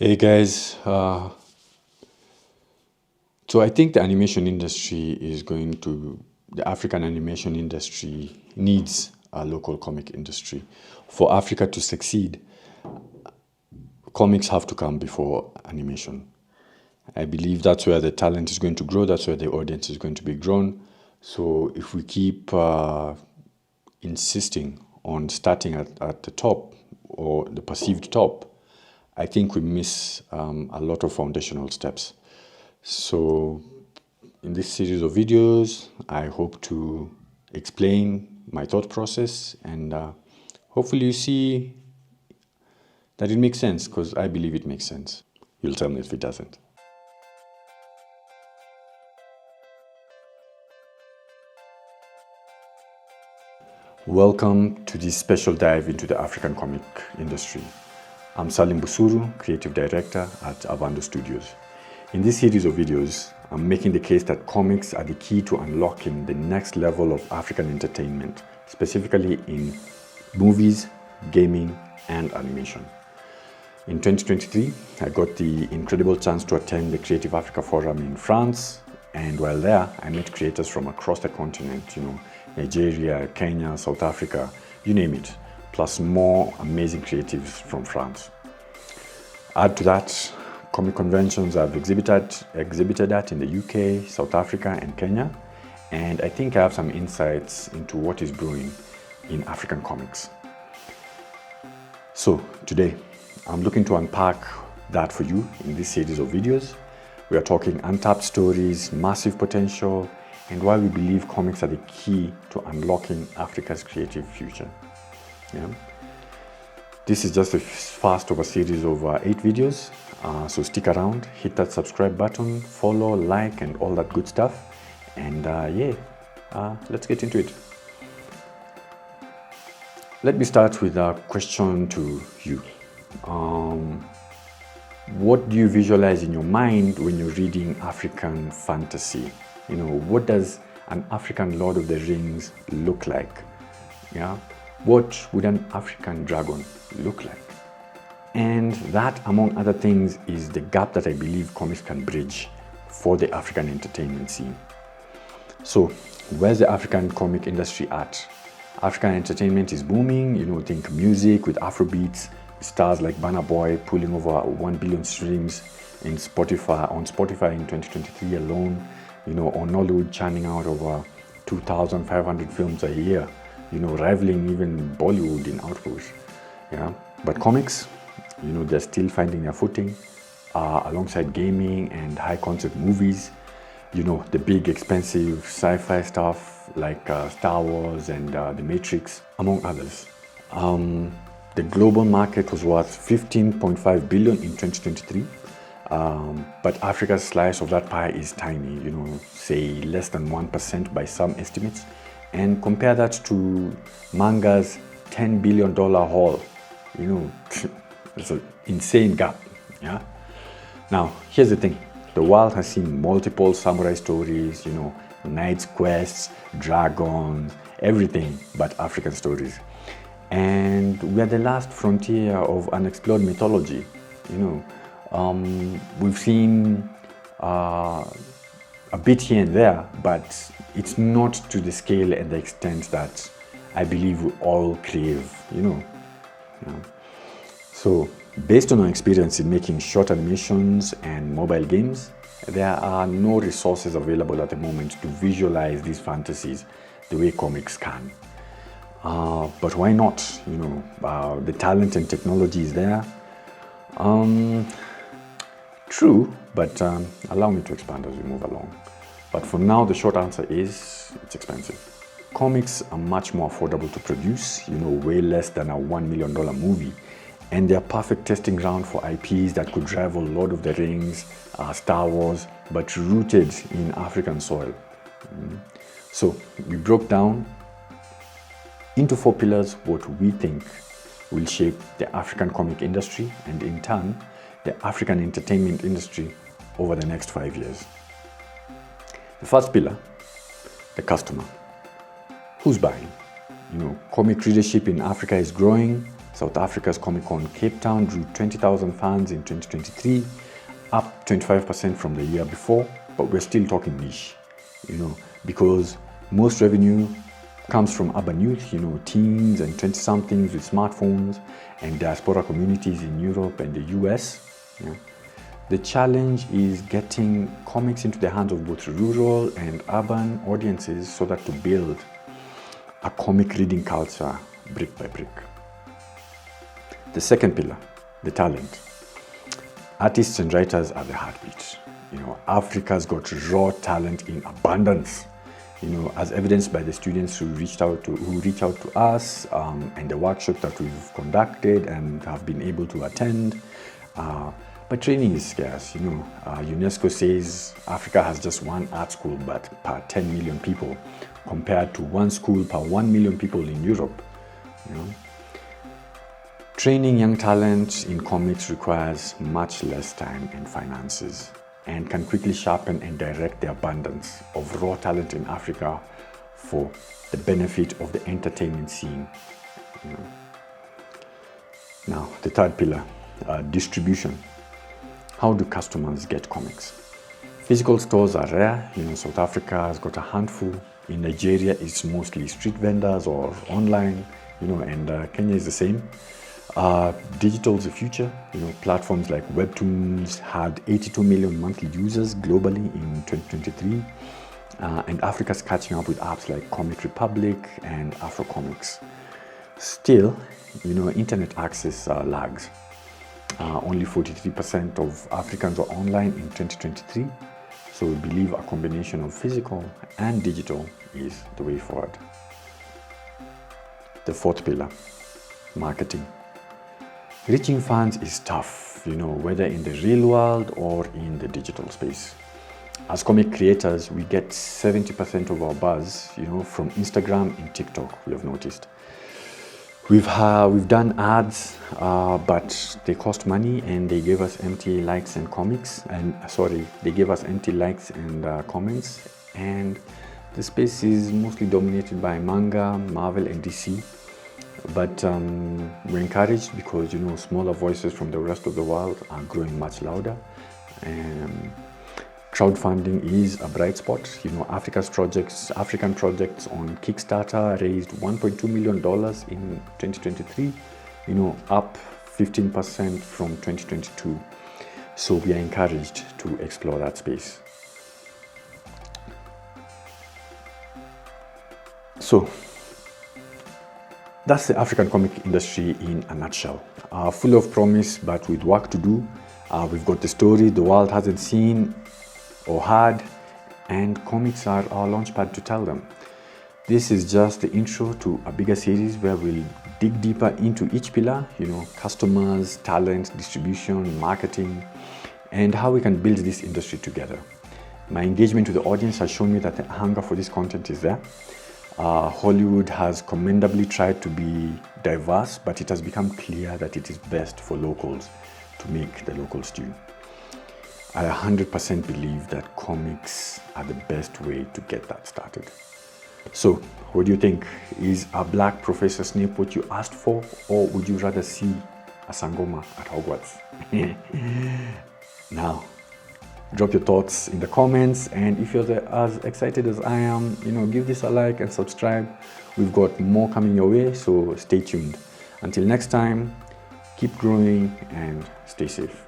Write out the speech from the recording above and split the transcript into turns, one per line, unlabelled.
Hey guys, so I think the the African animation industry needs a local comic industry. For Africa to succeed, comics have to come before animation. I believe that's where the talent is going to grow, that's where the audience is going to be grown. So if we keep insisting on starting at the top or the perceived top, I think we miss a lot of foundational steps. So in this series of videos, I hope to explain my thought process and hopefully you see that it makes sense, because I believe it makes sense. You'll tell me if it doesn't. Welcome to this special dive into the African comic industry. I'm Salim Busuru, Creative Director at Avando Studios. In this series of videos, I'm making the case that comics are the key to unlocking the next level of African entertainment, specifically in movies, gaming, and animation. In 2023, I got the incredible chance to attend the Creative Africa Forum in France, and while there, I met creators from across the continent, Nigeria, Kenya, South Africa, you name it, plus more amazing creatives from France. Add to that, comic conventions I've exhibited at in the UK, South Africa, and Kenya, and I think I have some insights into what is brewing in African comics. So today, I'm looking to unpack that for you in this series of videos. We are talking untapped stories, massive potential, and why we believe comics are the key to unlocking Africa's creative future. Yeah. This is just the first of a series of 8 videos, so stick around, hit that subscribe button, follow, like, and all that good stuff, and let's get into it. Let me start with a question to you. What do you visualize in your mind when you're reading African fantasy? What does an African Lord of the Rings look like? Yeah? What would an African dragon look like? And that, among other things, is the gap that I believe comics can bridge for the African entertainment scene. So, where's the African comic industry at? African entertainment is booming, think music with Afrobeats, stars like Burna Boy pulling over 1 billion streams on Spotify in 2023 alone, on Nollywood churning out over 2,500 films a year, rivaling even Bollywood in output. Yeah, but comics, they're still finding their footing alongside gaming and high concept movies. The big expensive sci-fi stuff like Star Wars and The Matrix, among others. The global market was worth 15.5 billion in 2023, but Africa's slice of that pie is tiny, say less than 1% by some estimates. And compare that to manga's $10 billion haul, it's an insane gap. Yeah. Now, here's the thing. The world has seen multiple samurai stories, knights' quests, dragons, everything but African stories. And we are the last frontier of unexplored mythology. We've seen a bit here and there, but it's not to the scale and the extent that I believe we all crave, So, based on our experience in making short animations and mobile games, there are no resources available at the moment to visualize these fantasies the way comics can. But why not? The talent and technology is there. True, but allow me to expand as we move along. But for now, the short answer is it's expensive. Comics are much more affordable to produce, way less than a $1 million movie. And they're perfect testing ground for IPs that could rival Lord of the Rings, Star Wars, but rooted in African soil. So we broke down into 4 pillars what we think will shape the African comic industry and in turn, the African entertainment industry over the next 5 years. The first pillar, the customer. Who's buying? Comic readership in Africa is growing, South Africa's Comic-Con Cape Town drew 20,000 fans in 2023, up 25% from the year before, but we're still talking niche, because most revenue comes from urban youth, teens and 20-somethings with smartphones, and diaspora communities in Europe and the US. The challenge is getting comics into the hands of both rural and urban audiences so that to build a comic reading culture brick by brick. The second pillar, the talent. Artists and writers are the heartbeat. Africa's got raw talent in abundance, as evidenced by the students who reach out to us and the workshops that we've conducted and have been able to attend. But training is scarce. UNESCO says Africa has just one art school, but per 10 million people, compared to one school per 1 million people in Europe. Training young talent in comics requires much less time and finances, and can quickly sharpen and direct the abundance of raw talent in Africa for the benefit of the entertainment scene. Now, the third pillar, distribution. How do customers get comics? Physical stores are rare. South Africa has got a handful. In Nigeria, it's mostly street vendors or online, and Kenya is the same. Digital is the future. Platforms like Webtoons had 82 million monthly users globally in 2023. And Africa's catching up with apps like Comic Republic and Afro Comics. Still, internet access lags. Only 43% of Africans were online in 2023. So we believe a combination of physical and digital is the way forward. The fourth pillar, marketing. Reaching fans is tough, whether in the real world or in the digital space. As comic creators, we get 70% of our buzz, from Instagram and TikTok, we have noticed. We've done ads, but they cost money and they gave us empty likes and comments. And the space is mostly dominated by manga, Marvel, and DC. But we're encouraged because smaller voices from the rest of the world are growing much louder. Crowdfunding is a bright spot. African projects on Kickstarter raised $1.2 million in 2023, up 15% from 2022. So we are encouraged to explore that space. So that's the African comic industry in a nutshell. Full of promise, but with work to do. We've got the story the world hasn't seen or heard, and comics are our launchpad to tell them. This is just the intro to a bigger series where we'll dig deeper into each pillar, customers, talent, distribution, marketing, and how we can build this industry together. My engagement with the audience has shown me that the hunger for this content is there. Hollywood has commendably tried to be diverse, but it has become clear that it is best for locals to make the local stew. I 100% believe that comics are the best way to get that started. So, what do you think? Is a black Professor Snape what you asked for, or would you rather see a Sangoma at Hogwarts? Now, drop your thoughts in the comments, and if you're as excited as I am, give this a like and subscribe. We've got more coming your way, so stay tuned. Until next time, keep growing and stay safe.